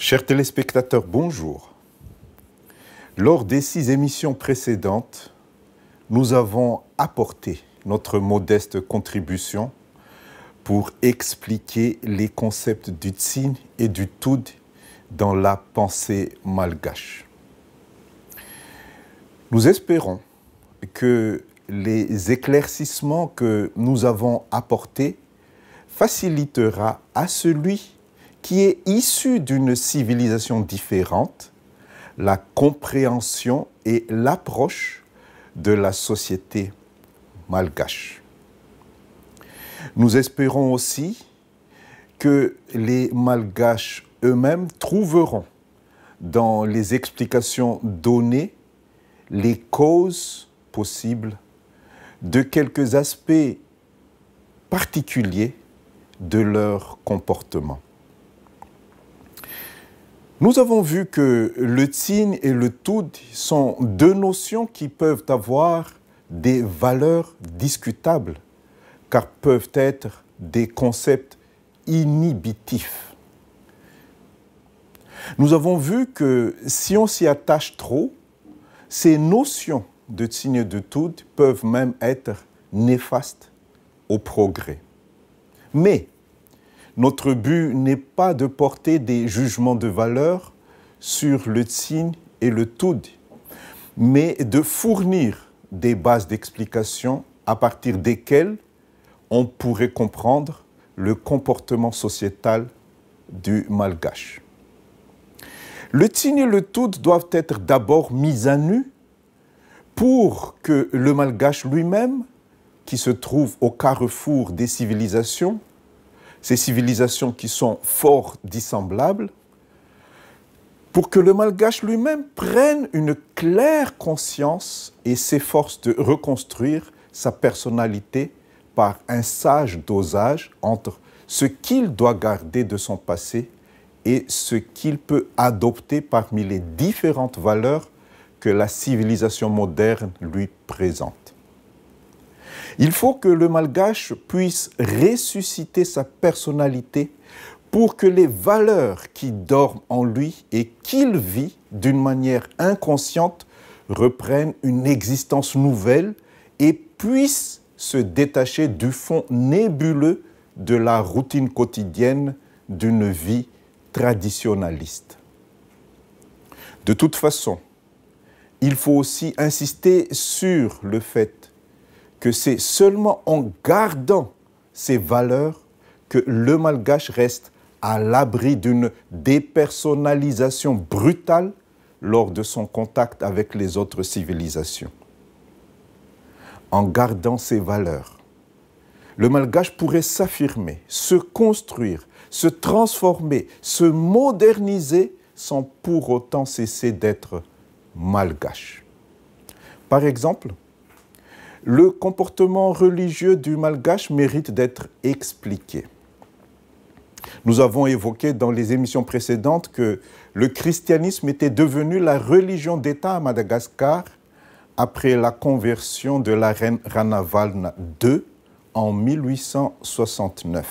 Chers téléspectateurs, bonjour. Lors des 6 émissions précédentes, nous avons apporté notre modeste contribution pour expliquer les concepts du Tsin et du Tud dans la pensée malgache. Nous espérons que les éclaircissements que nous avons apportés facilitera à celui qui est issu d'une civilisation différente la compréhension et l'approche de la société malgache. Nous espérons aussi que les Malgaches eux-mêmes trouveront dans les explications données les causes possibles de quelques aspects particuliers de leur comportement. Nous avons vu que le Tsin et le Tud sont deux notions qui peuvent avoir des valeurs discutables, car peuvent être des concepts inhibitifs. Nous avons vu que si on s'y attache trop, ces notions de Tsin et de Tud peuvent même être néfastes au progrès. Mais notre but n'est pas de porter des jugements de valeur sur le Tsin et le Tud, mais de fournir des bases d'explication à partir desquelles on pourrait comprendre le comportement sociétal du Malgache. Le Tsin et le Tud doivent être d'abord mis à nu pour que le Malgache lui-même, qui se trouve au carrefour des civilisations, ces civilisations qui sont fort dissemblables, pour que le Malgache lui-même prenne une claire conscience et s'efforce de reconstruire sa personnalité par un sage dosage entre ce qu'il doit garder de son passé et ce qu'il peut adopter parmi les différentes valeurs que la civilisation moderne lui présente. Il faut que le Malgache puisse ressusciter sa personnalité pour que les valeurs qui dorment en lui et qu'il vit d'une manière inconsciente reprennent une existence nouvelle et puissent se détacher du fond nébuleux de la routine quotidienne d'une vie traditionnaliste. De toute façon, il faut aussi insister sur le fait que c'est seulement en gardant ces valeurs que le Malgache reste à l'abri d'une dépersonnalisation brutale lors de son contact avec les autres civilisations. En gardant ces valeurs, le Malgache pourrait s'affirmer, se construire, se transformer, se moderniser sans pour autant cesser d'être Malgache. Par exemple, le comportement religieux du Malgache mérite d'être expliqué. Nous avons évoqué dans les émissions précédentes que le christianisme était devenu la religion d'État à Madagascar après la conversion de la reine Ranavalna II en 1869.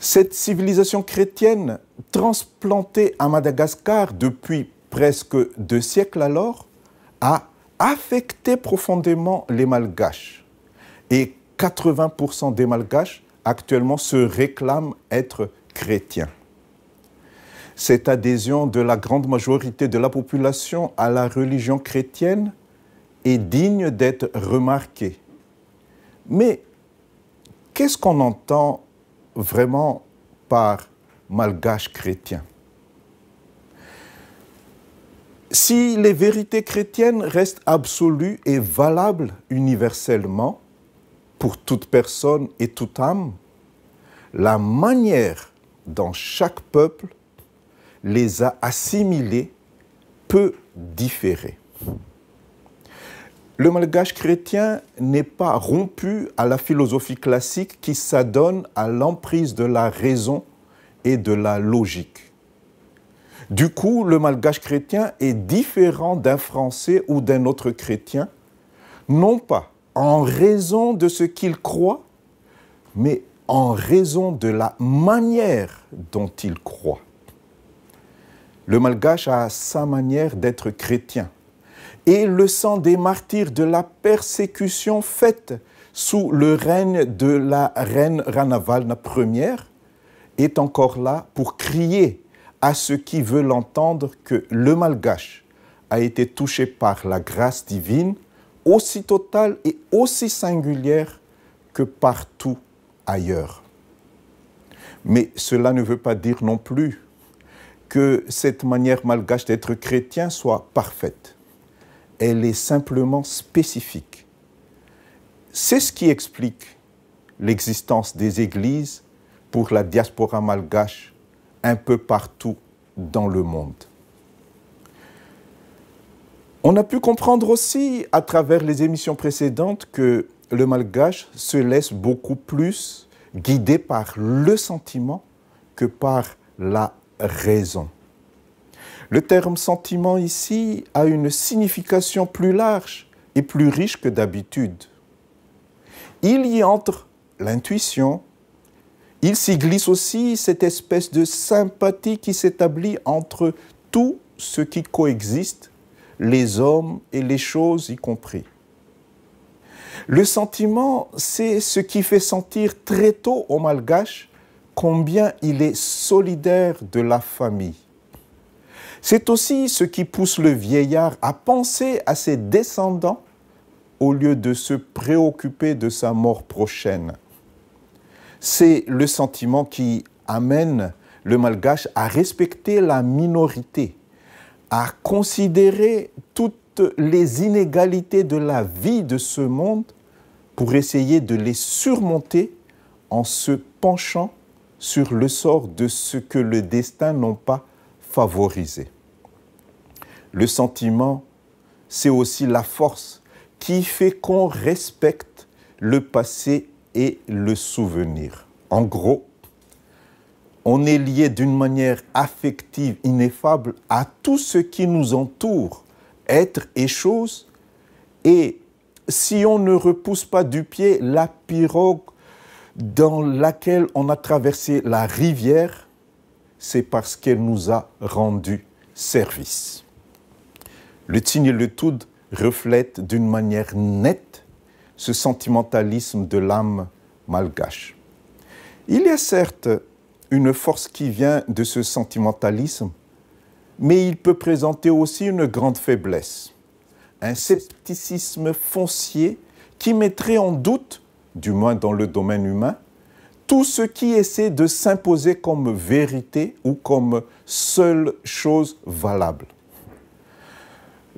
Cette civilisation chrétienne, transplantée à Madagascar depuis presque 2 siècles alors, a affecté profondément les Malgaches. Et 80% des Malgaches actuellement se réclament être chrétiens. Cette adhésion de la grande majorité de la population à la religion chrétienne est digne d'être remarquée. Mais qu'est-ce qu'on entend vraiment par Malgache chrétien ? Si les vérités chrétiennes restent absolues et valables universellement pour toute personne et toute âme, la manière dont chaque peuple les a assimilées peut différer. Le Malgache chrétien n'est pas rompu à la philosophie classique qui s'adonne à l'emprise de la raison et de la logique. Du coup, le Malgache chrétien est différent d'un Français ou d'un autre chrétien, non pas en raison de ce qu'il croit, mais en raison de la manière dont il croit. Le Malgache a sa manière d'être chrétien. Et le sang des martyrs de la persécution faite sous le règne de la reine Ranavalna Ier est encore là pour crier à ceux qui veulent entendre que le Malgache a été touché par la grâce divine aussi totale et aussi singulière que partout ailleurs. Mais cela ne veut pas dire non plus que cette manière malgache d'être chrétien soit parfaite. Elle est simplement spécifique. C'est ce qui explique l'existence des églises pour la diaspora malgache un peu partout dans le monde. On a pu comprendre aussi à travers les émissions précédentes que le malgache se laisse beaucoup plus guider par le sentiment que par la raison. Le terme sentiment ici a une signification plus large et plus riche que d'habitude. Il y entre l'intuition, il s'y glisse aussi cette espèce de sympathie qui s'établit entre tout ce qui coexiste, les hommes et les choses y compris. Le sentiment, c'est ce qui fait sentir très tôt au Malgache combien il est solidaire de la famille. C'est aussi ce qui pousse le vieillard à penser à ses descendants au lieu de se préoccuper de sa mort prochaine. C'est le sentiment qui amène le Malgache à respecter la minorité, à considérer toutes les inégalités de la vie de ce monde pour essayer de les surmonter en se penchant sur le sort de ce que le destin n'a pas favorisé. Le sentiment, c'est aussi la force qui fait qu'on respecte le passé et le souvenir. En gros, on est lié d'une manière affective ineffable à tout ce qui nous entoure, êtres et choses, et si on ne repousse pas du pied la pirogue dans laquelle on a traversé la rivière, c'est parce qu'elle nous a rendu service. Le Tign et le Toud reflètent d'une manière nette ce sentimentalisme de l'âme malgache. Il y a certes une force qui vient de ce sentimentalisme, mais il peut présenter aussi une grande faiblesse, un scepticisme foncier qui mettrait en doute, du moins dans le domaine humain, tout ce qui essaie de s'imposer comme vérité ou comme seule chose valable.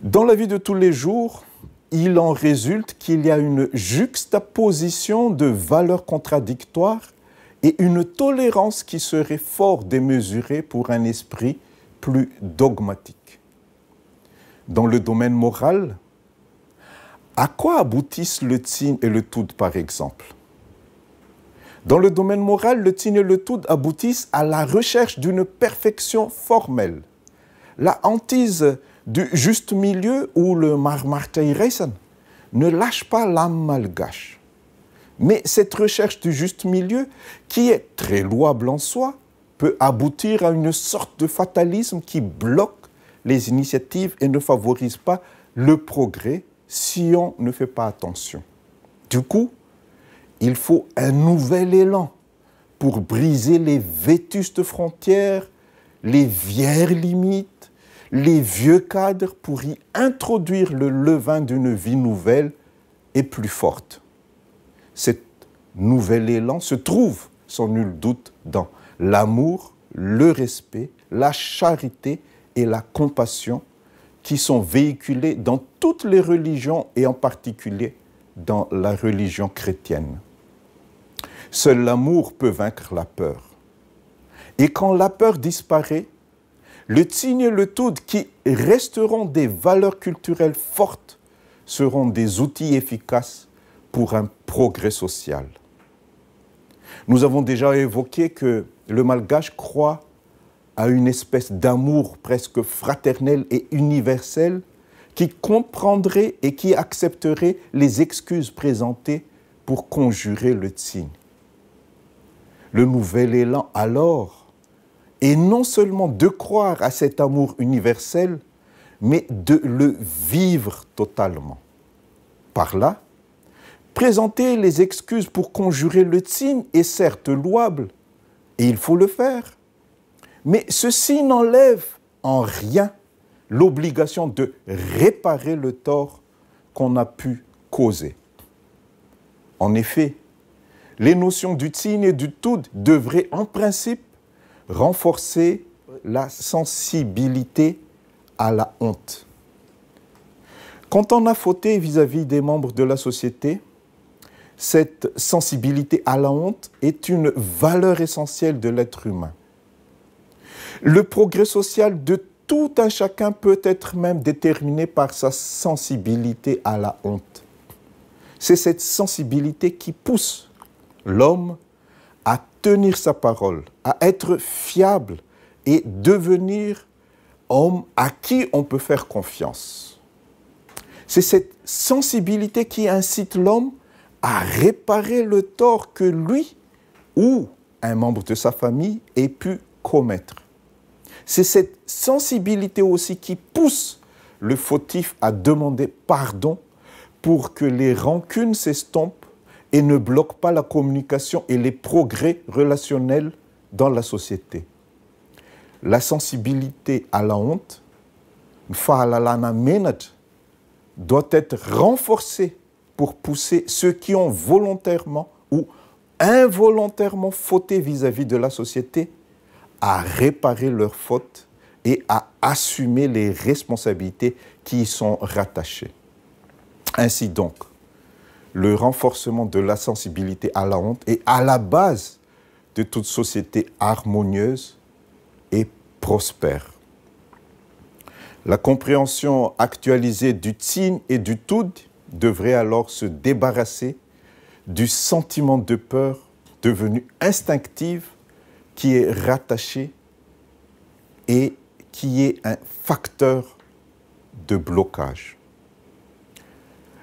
Dans la vie de tous les jours, il en résulte qu'il y a une juxtaposition de valeurs contradictoires et une tolérance qui serait fort démesurée pour un esprit plus dogmatique. Dans le domaine moral, à quoi aboutissent le Tign et le Toud par exemple? Dans le domaine moral, le Tign et le Toud aboutissent à la recherche d'une perfection formelle. La hantise du juste milieu ou le Marmartaïreisen ne lâche pas l'âme malgache. Mais cette recherche du juste milieu, qui est très louable en soi, peut aboutir à une sorte de fatalisme qui bloque les initiatives et ne favorise pas le progrès si on ne fait pas attention. Du coup, il faut un nouvel élan pour briser les vétustes frontières, les vieilles limites, les vieux cadres pour y introduire le levain d'une vie nouvelle et plus forte. Cet nouvel élan se trouve, sans nul doute, dans l'amour, le respect, la charité et la compassion qui sont véhiculés dans toutes les religions et en particulier dans la religion chrétienne. Seul l'amour peut vaincre la peur. Et quand la peur disparaît, le Tign et le Toud, qui resteront des valeurs culturelles fortes, seront des outils efficaces pour un progrès social. Nous avons déjà évoqué que le Malgache croit à une espèce d'amour presque fraternel et universel qui comprendrait et qui accepterait les excuses présentées pour conjurer le Tign. Le nouvel élan, alors, et non seulement de croire à cet amour universel, mais de le vivre totalement. Par là, présenter les excuses pour conjurer le signe est certes louable, et il faut le faire, mais ceci n'enlève en rien l'obligation de réparer le tort qu'on a pu causer. En effet, les notions du Tsin et du Tud devraient en principe renforcer la sensibilité à la honte. Quand on a fauté vis-à-vis des membres de la société, cette sensibilité à la honte est une valeur essentielle de l'être humain. Le progrès social de tout un chacun peut être même déterminé par sa sensibilité à la honte. C'est cette sensibilité qui pousse l'homme à tenir sa parole, à être fiable et devenir homme à qui on peut faire confiance. C'est cette sensibilité qui incite l'homme à réparer le tort que lui ou un membre de sa famille ait pu commettre. C'est cette sensibilité aussi qui pousse le fautif à demander pardon pour que les rancunes s'estompent et ne bloquent pas la communication et les progrès relationnels dans la société. La sensibilité à la honte, doit être renforcée pour pousser ceux qui ont volontairement ou involontairement fauté vis-à-vis de la société à réparer leurs fautes et à assumer les responsabilités qui y sont rattachées. Ainsi donc, le renforcement de la sensibilité à la honte est à la base de toute société harmonieuse et prospère. La compréhension actualisée du Tsin et du Tud devrait alors se débarrasser du sentiment de peur devenu instinctif qui est rattaché et qui est un facteur de blocage.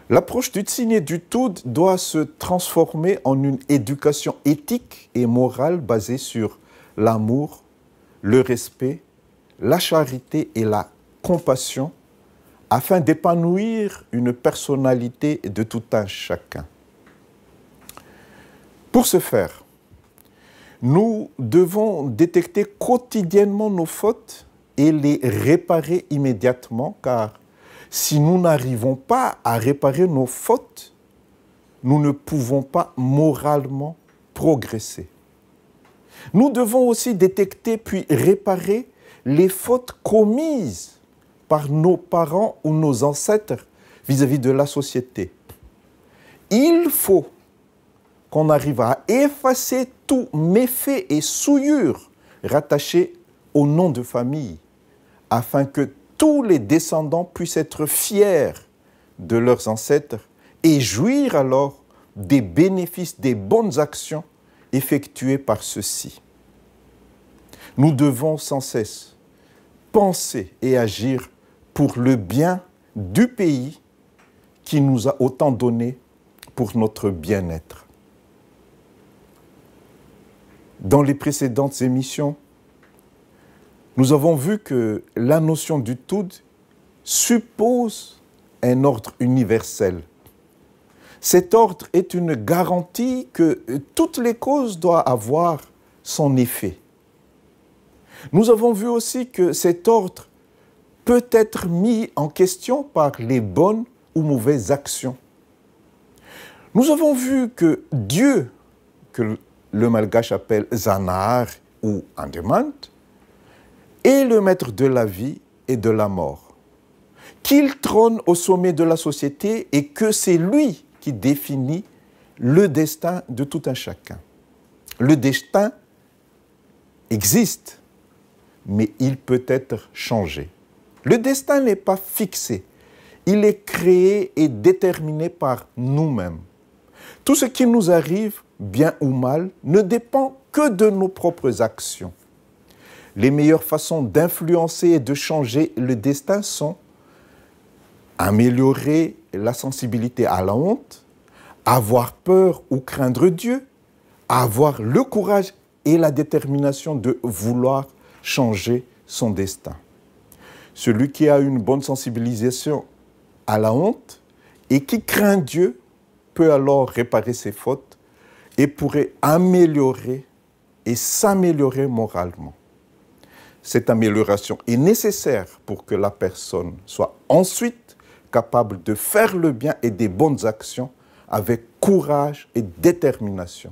L'approche du Tsin et du Tud doit se transformer en une éducation éthique et morale basée sur l'amour, le respect, la charité et la compassion afin d'épanouir une personnalité de tout un chacun. Pour ce faire, nous devons détecter quotidiennement nos fautes et les réparer immédiatement, car si nous n'arrivons pas à réparer nos fautes, nous ne pouvons pas moralement progresser. Nous devons aussi détecter puis réparer les fautes commises par nos parents ou nos ancêtres vis-à-vis de la société. Il faut qu'on arrive à effacer tout méfait et souillure rattachés au nom de famille, afin que tous les descendants puissent être fiers de leurs ancêtres et jouir alors des bénéfices des bonnes actions effectuées par ceux-ci. Nous devons sans cesse penser et agir pour le bien du pays qui nous a autant donné pour notre bien-être. Dans les précédentes émissions, nous avons vu que la notion du Tud suppose un ordre universel. Cet ordre est une garantie que toutes les causes doivent avoir son effet. Nous avons vu aussi que cet ordre peut être mis en question par les bonnes ou mauvaises actions. Nous avons vu que Dieu, que le malgache appelle Zanar ou Andemant, est le maître de la vie et de la mort, qu'il trône au sommet de la société et que c'est lui qui définit le destin de tout un chacun. Le destin existe, mais il peut être changé. Le destin n'est pas fixé, il est créé et déterminé par nous-mêmes. Tout ce qui nous arrive, bien ou mal, ne dépend que de nos propres actions. Les meilleures façons d'influencer et de changer le destin sont améliorer la sensibilité à la honte, avoir peur ou craindre Dieu, avoir le courage et la détermination de vouloir changer son destin. Celui qui a une bonne sensibilisation à la honte et qui craint Dieu peut alors réparer ses fautes et pourrait améliorer et s'améliorer moralement. Cette amélioration est nécessaire pour que la personne soit ensuite capable de faire le bien et des bonnes actions avec courage et détermination.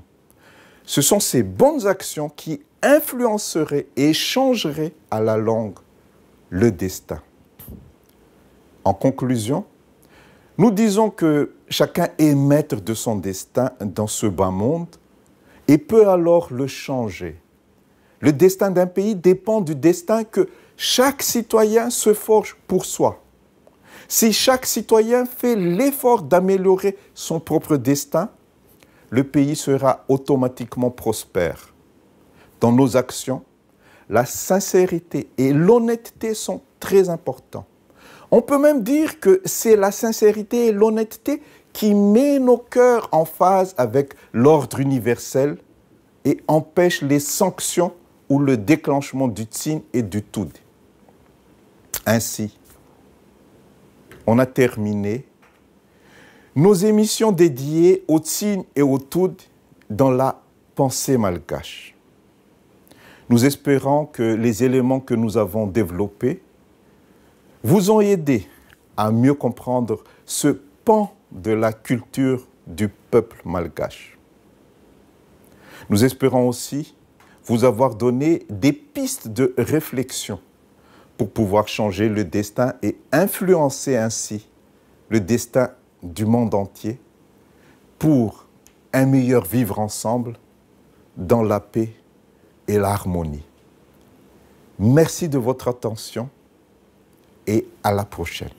Ce sont ces bonnes actions qui influenceraient et changeraient à la longue le destin. En conclusion, nous disons que chacun est maître de son destin dans ce bas monde et peut alors le changer. Le destin d'un pays dépend du destin que chaque citoyen se forge pour soi. Si chaque citoyen fait l'effort d'améliorer son propre destin, le pays sera automatiquement prospère. Dans nos actions, la sincérité et l'honnêteté sont très importants. On peut même dire que c'est la sincérité et l'honnêteté qui met nos cœurs en phase avec l'ordre universel et empêche les sanctions ou le déclenchement du Tsin et du Tud. Ainsi, on a terminé nos émissions dédiées au Tsin et au Tud dans la pensée malgache. Nous espérons que les éléments que nous avons développés vous ont aidé à mieux comprendre ce pan de la culture du peuple malgache. Nous espérons aussi vous avoir donné des pistes de réflexion pour pouvoir changer le destin et influencer ainsi le destin du monde entier pour un meilleur vivre ensemble dans la paix et l'harmonie. Merci de votre attention et à la prochaine.